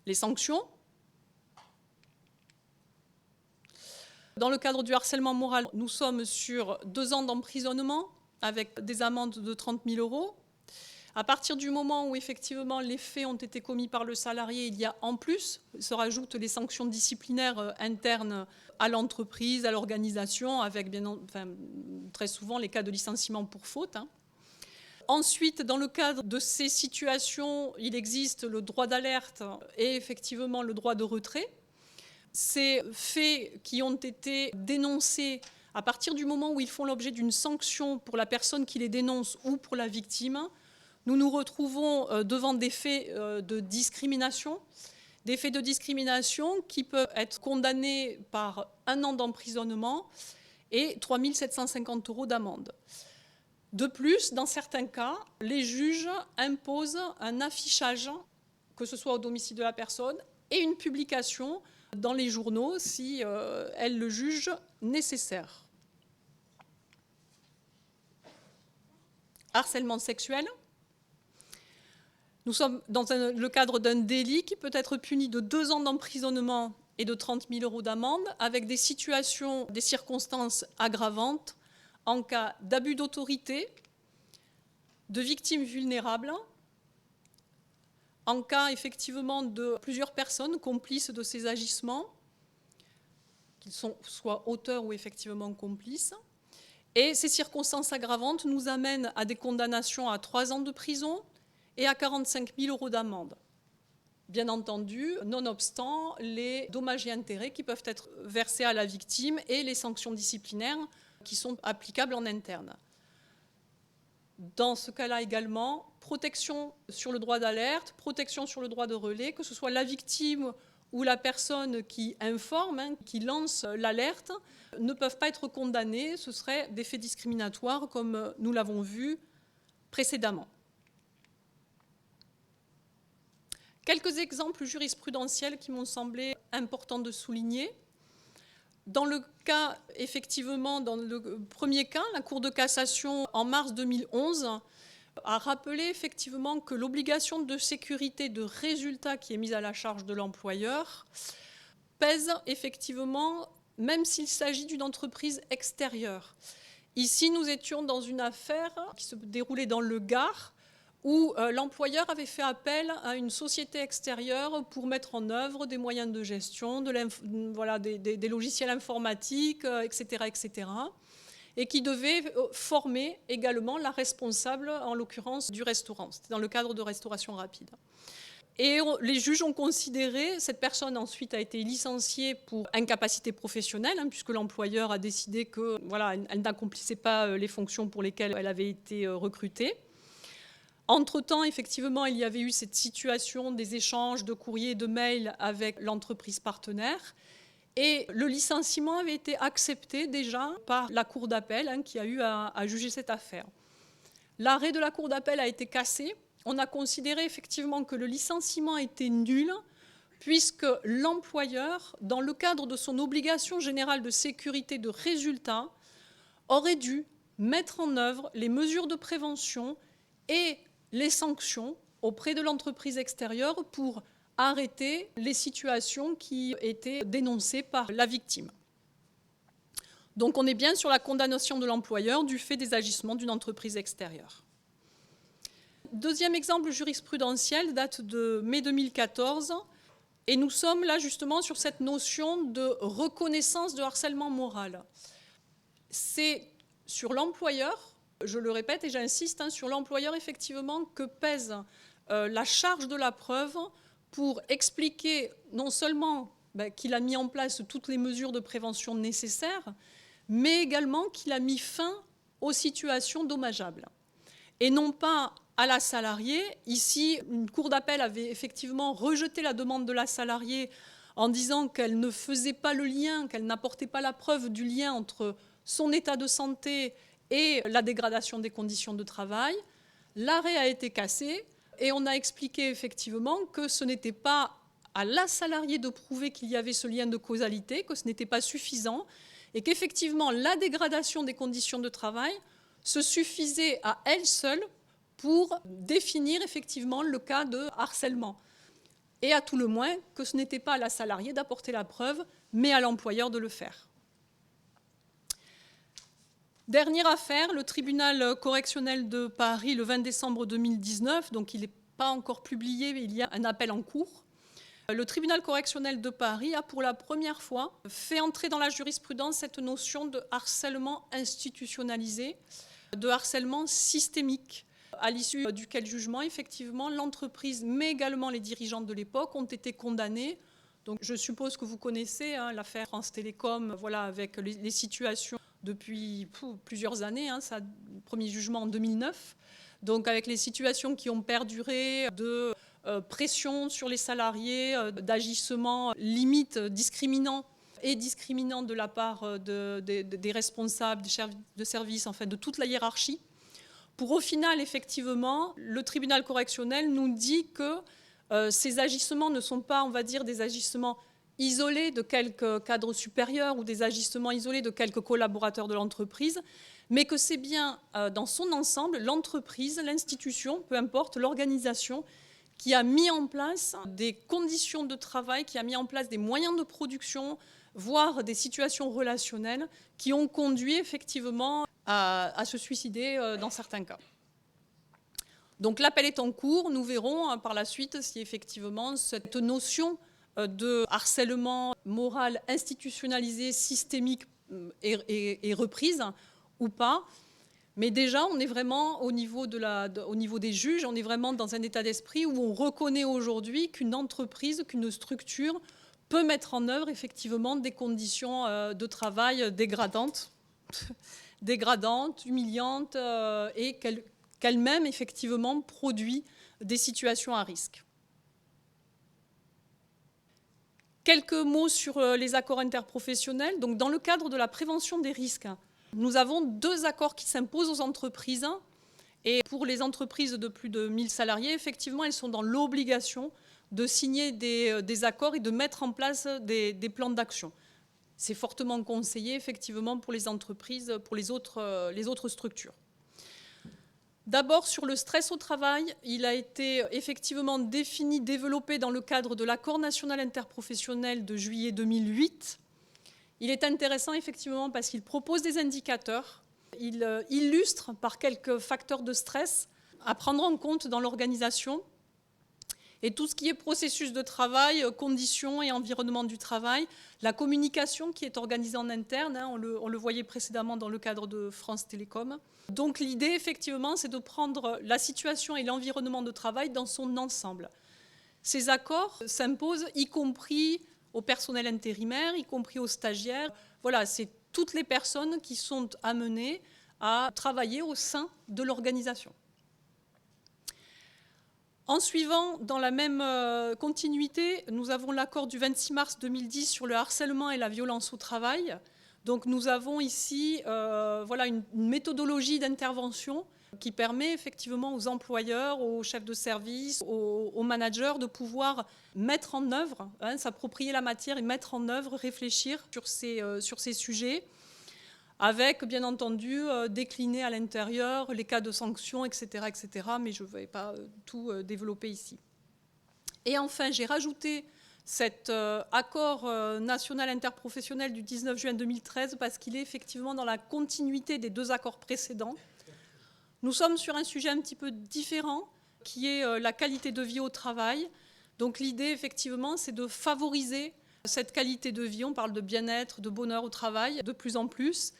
Les sanctions. Dans le cadre du harcèlement moral, nous sommes sur 2 ans d'emprisonnement avec des amendes de 30 000 €. À partir du moment où effectivement les faits ont été commis par le salarié, il y a en plus, se rajoutent les sanctions disciplinaires internes à l'entreprise, à l'organisation, avec très souvent les cas de licenciement pour faute. Ensuite, dans le cadre de ces situations, il existe le droit d'alerte et effectivement le droit de retrait. Ces faits qui ont été dénoncés à partir du moment où ils font l'objet d'une sanction pour la personne qui les dénonce ou pour la victime, nous nous retrouvons devant des faits de discrimination. Des faits de discrimination qui peuvent être condamnés par 1 an d'emprisonnement et 3 750 € d'amende. De plus, dans certains cas, les juges imposent un affichage, que ce soit au domicile de la personne, et une publication dans les journaux si elles le jugent nécessaire. Harcèlement sexuel. Nous sommes dans le cadre d'un délit qui peut être puni de 2 ans d'emprisonnement et de 30 000 € d'amende, avec des situations, des circonstances aggravantes en cas d'abus d'autorité, de victimes vulnérables, en cas effectivement de plusieurs personnes complices de ces agissements, qu'ils soient auteurs ou effectivement complices. Et ces circonstances aggravantes nous amènent à des condamnations à 3 ans de prison et à 45 000 € d'amende. Bien entendu, nonobstant les dommages et intérêts qui peuvent être versés à la victime et les sanctions disciplinaires qui sont applicables en interne. Dans ce cas-là également, protection sur le droit d'alerte, protection sur le droit de relais, que ce soit la victime ou la personne qui informe, qui lance l'alerte, ne peuvent pas être condamnés. Ce seraient des faits discriminatoires comme nous l'avons vu précédemment. Quelques exemples jurisprudentiels qui m'ont semblé importants de souligner. Dans le cas, effectivement, dans le premier cas, la Cour de cassation, en mars 2011, a rappelé effectivement que l'obligation de sécurité de résultat qui est mise à la charge de l'employeur pèse effectivement, même s'il s'agit d'une entreprise extérieure. Ici, nous étions dans une affaire qui se déroulait dans le Gard, où l'employeur avait fait appel à une société extérieure pour mettre en œuvre des moyens de gestion, des logiciels informatiques, etc., etc., et qui devait former également la responsable, en l'occurrence, du restaurant. C'était dans le cadre de restauration rapide. Et les juges ont considéré, cette personne ensuite a été licenciée pour incapacité professionnelle, puisque l'employeur a décidé qu'elle n'accomplissait pas les fonctions pour lesquelles elle avait été recrutée. Entre-temps, effectivement, il y avait eu cette situation des échanges de courriers et de mails avec l'entreprise partenaire. Et le licenciement avait été accepté déjà par la Cour d'appel qui a eu à juger cette affaire. L'arrêt de la Cour d'appel a été cassé. On a considéré effectivement que le licenciement était nul, puisque l'employeur, dans le cadre de son obligation générale de sécurité de résultat, aurait dû mettre en œuvre les mesures de prévention et les sanctions auprès de l'entreprise extérieure pour arrêter les situations qui étaient dénoncées par la victime. Donc on est bien sur la condamnation de l'employeur du fait des agissements d'une entreprise extérieure. Deuxième exemple jurisprudentiel date de mai 2014, et nous sommes là justement sur cette notion de reconnaissance de harcèlement moral. C'est sur l'employeur, je le répète et j'insiste, sur l'employeur effectivement que pèse la charge de la preuve pour expliquer non seulement qu'il a mis en place toutes les mesures de prévention nécessaires, mais également qu'il a mis fin aux situations dommageables. Et non pas à la salariée. Ici, une cour d'appel avait effectivement rejeté la demande de la salariée en disant qu'elle ne faisait pas le lien, qu'elle n'apportait pas la preuve du lien entre son état de santé et la dégradation des conditions de travail. L'arrêt a été cassé et on a expliqué effectivement que ce n'était pas à la salariée de prouver qu'il y avait ce lien de causalité, que ce n'était pas suffisant et qu'effectivement la dégradation des conditions de travail se suffisait à elle seule pour définir effectivement le cas de harcèlement. et à tout le moins que ce n'était pas à la salariée d'apporter la preuve, mais à l'employeur de le faire. Dernière affaire, le tribunal correctionnel de Paris, le 20 décembre 2019, donc il n'est pas encore publié, mais il y a un appel en cours. Le tribunal correctionnel de Paris a pour la première fois fait entrer dans la jurisprudence cette notion de harcèlement institutionnalisé, de harcèlement systémique, à l'issue duquel jugement, effectivement, l'entreprise, mais également les dirigeants de l'époque, ont été condamnés. Donc, je suppose que vous connaissez l'affaire France Télécom, voilà, avec les situations depuis plusieurs années, ça, premier jugement en 2009, donc avec les situations qui ont perduré de pression sur les salariés, d'agissements limite discriminants et discriminants de la part des responsables de service, en fait, de toute la hiérarchie. Pour au final, effectivement, le tribunal correctionnel nous dit que ces agissements ne sont pas, on va dire, des agissements isolés de quelques cadres supérieurs ou des agissements isolés de quelques collaborateurs de l'entreprise, mais que c'est bien dans son ensemble l'entreprise, l'institution, peu importe, l'organisation, qui a mis en place des conditions de travail, qui a mis en place des moyens de production, voire des situations relationnelles qui ont conduit effectivement à se suicider dans certains cas. Donc l'appel est en cours, nous verrons par la suite si effectivement cette notion de harcèlement moral institutionnalisé, systémique est reprise ou pas. Mais déjà, on est vraiment au niveau des juges, on est vraiment dans un état d'esprit où on reconnaît aujourd'hui qu'une entreprise, qu'une structure peut mettre en œuvre effectivement des conditions de travail dégradantes, humiliantes, et qu'elle-même effectivement produit des situations à risque. Quelques mots sur les accords interprofessionnels. Donc, dans le cadre de la prévention des risques, nous avons 2 accords qui s'imposent aux entreprises. Et pour les entreprises de plus de 1000 salariés, effectivement, elles sont dans l'obligation de signer des accords et de mettre en place des plans d'action. C'est fortement conseillé, effectivement, pour les entreprises, pour les autres structures. D'abord, sur le stress au travail, il a été effectivement défini, développé dans le cadre de l'accord national interprofessionnel de juillet 2008. Il est intéressant, effectivement, parce qu'il propose des indicateurs. Il illustre par quelques facteurs de stress à prendre en compte dans l'organisation. Et tout ce qui est processus de travail, conditions et environnement du travail, la communication qui est organisée en interne, on le voyait précédemment dans le cadre de France Télécom. Donc l'idée, effectivement, c'est de prendre la situation et l'environnement de travail dans son ensemble. Ces accords s'imposent, y compris au personnel intérimaire, y compris aux stagiaires. Voilà, c'est toutes les personnes qui sont amenées à travailler au sein de l'organisation. En suivant, dans la même continuité, nous avons l'accord du 26 mars 2010 sur le harcèlement et la violence au travail. Donc nous avons ici voilà, une méthodologie d'intervention qui permet effectivement aux employeurs, aux chefs de service, aux managers de pouvoir mettre en œuvre, s'approprier la matière et mettre en œuvre, réfléchir sur ces sujets, avec bien entendu décliner à l'intérieur les cas de sanctions, etc., mais je ne vais pas tout développer ici. Et enfin, j'ai rajouté cet accord national interprofessionnel du 19 juin 2013 parce qu'il est effectivement dans la continuité des 2 accords précédents. Nous sommes sur un sujet un petit peu différent, qui est la qualité de vie au travail. Donc l'idée, effectivement, c'est de favoriser cette qualité de vie. On parle de bien-être, de bonheur au travail, de plus en plus.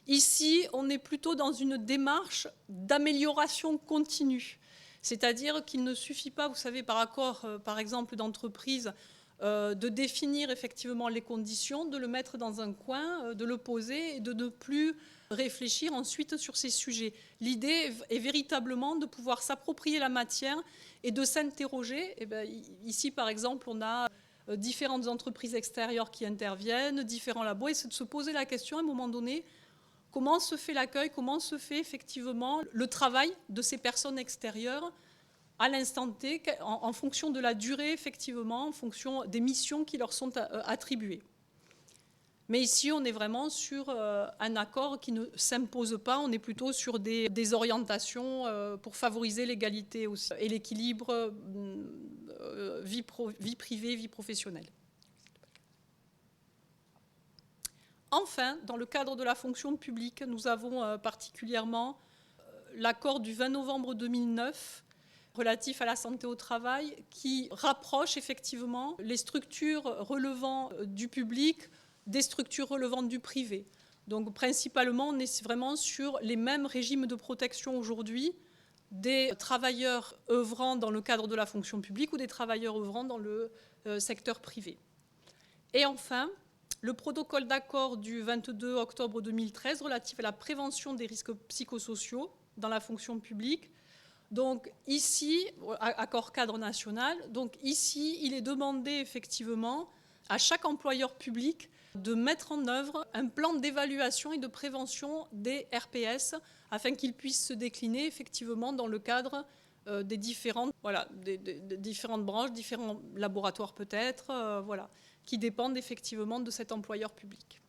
Ici, on est plutôt dans une démarche d'amélioration continue. C'est-à-dire qu'il ne suffit pas, vous savez, par accord, par exemple, d'entreprise, de définir effectivement les conditions, de le mettre dans un coin, de le poser et de ne plus réfléchir ensuite sur ces sujets. L'idée est véritablement de pouvoir s'approprier la matière et de s'interroger. Ici, par exemple, on a différentes entreprises extérieures qui interviennent, différents labos, et c'est de se poser la question à un moment donné, comment se fait l'accueil, comment se fait effectivement le travail de ces personnes extérieures à l'instant T, en fonction de la durée, effectivement, en fonction des missions qui leur sont attribuées. Mais ici, on est vraiment sur un accord qui ne s'impose pas, on est plutôt sur des orientations pour favoriser l'égalité et l'équilibre vie privée, vie professionnelle. Enfin, dans le cadre de la fonction publique, nous avons particulièrement l'accord du 20 novembre 2009 relatif à la santé au travail qui rapproche effectivement les structures relevant du public des structures relevant du privé. Donc principalement, on est vraiment sur les mêmes régimes de protection aujourd'hui des travailleurs œuvrant dans le cadre de la fonction publique ou des travailleurs œuvrant dans le secteur privé. Et enfin, le protocole d'accord du 22 octobre 2013 relatif à la prévention des risques psychosociaux dans la fonction publique. Donc ici, accord cadre national, donc ici, il est demandé effectivement à chaque employeur public de mettre en œuvre un plan d'évaluation et de prévention des RPS afin qu'ils puissent se décliner effectivement dans le cadre des différentes, des différentes branches, différents laboratoires peut-être, qui dépendent effectivement de cet employeur public.